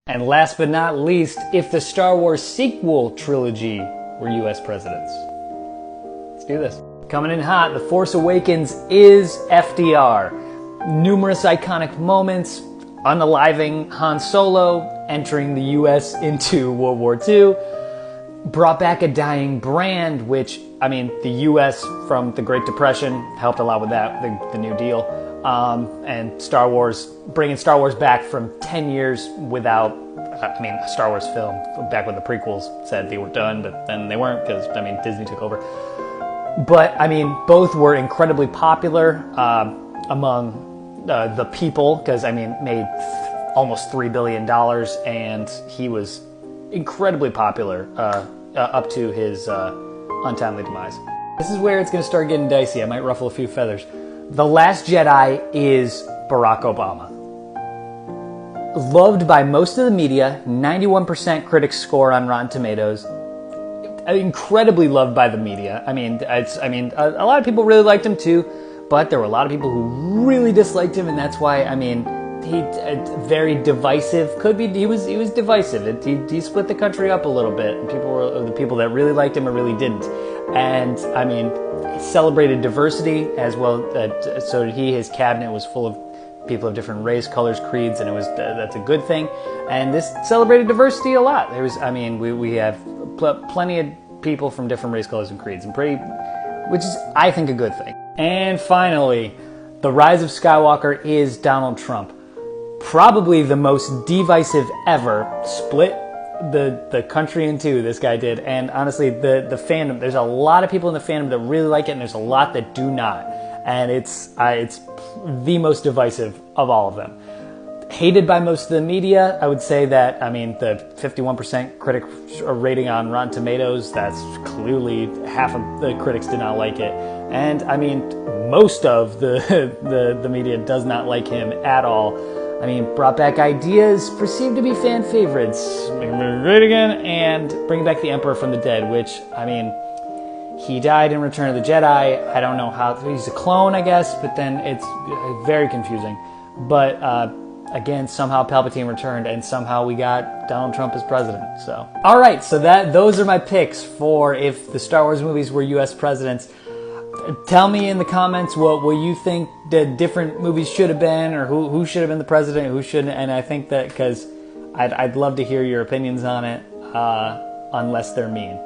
And last but not least, if the Star Wars sequel trilogy were US presidents. Let's do this. Coming in hot, The Force Awakens is FDR. Numerous iconic moments, unaliving Han Solo, entering the US into World War II, brought back a dying brand, which, I mean, the US from the Great Depression helped a lot with that, the New Deal. And Star Wars, bringing Star Wars back from 10 years without, a Star Wars film, back when the prequels said they were done, but then they weren't because, Disney took over. But, both were incredibly popular among the people, because, made almost $3 billion, and he was incredibly popular up to his untimely demise. This is where it's going to start getting dicey. I might ruffle a few feathers. The Last Jedi is Barack Obama. Loved by most of the media, 91% critics score on Rotten Tomatoes. Incredibly loved by the media. A lot of people really liked him too, but there were a lot of people who really disliked him, and that's why, he very divisive. He was divisive. He split the country up a little bit, and people were the people that really liked him or really didn't. And he celebrated diversity as well. So did he. His cabinet was full of people of different race, colors, creeds, and that's a good thing. And this celebrated diversity a lot. There was, we have plenty of people from different race, colors, and creeds, which is, I think, a good thing. And finally, The Rise of Skywalker is Donald Trump. Probably the most divisive ever. Split the country in two, this guy did. And honestly, the fandom, there's a lot of people in the fandom that really like it, and there's a lot that do not. And it's the most divisive of all of them. Hated by most of the media. I would say that, the 51% critic rating on Rotten Tomatoes, that's clearly half of the critics did not like it. And, most of the media does not like him at all. Brought back ideas perceived to be fan favorites. Make him great again, and bring back the Emperor from the dead, which, he died in Return of the Jedi. I don't know how, he's a clone, I guess, but then it's very confusing. But, again, somehow Palpatine returned, and somehow we got Donald Trump as president, so. Alright, so those are my picks for if the Star Wars movies were US presidents. Tell me in the comments what you think the different movies should have been, or who should have been the president, who shouldn't, and I think that, because I'd love to hear your opinions on it, unless they're mean.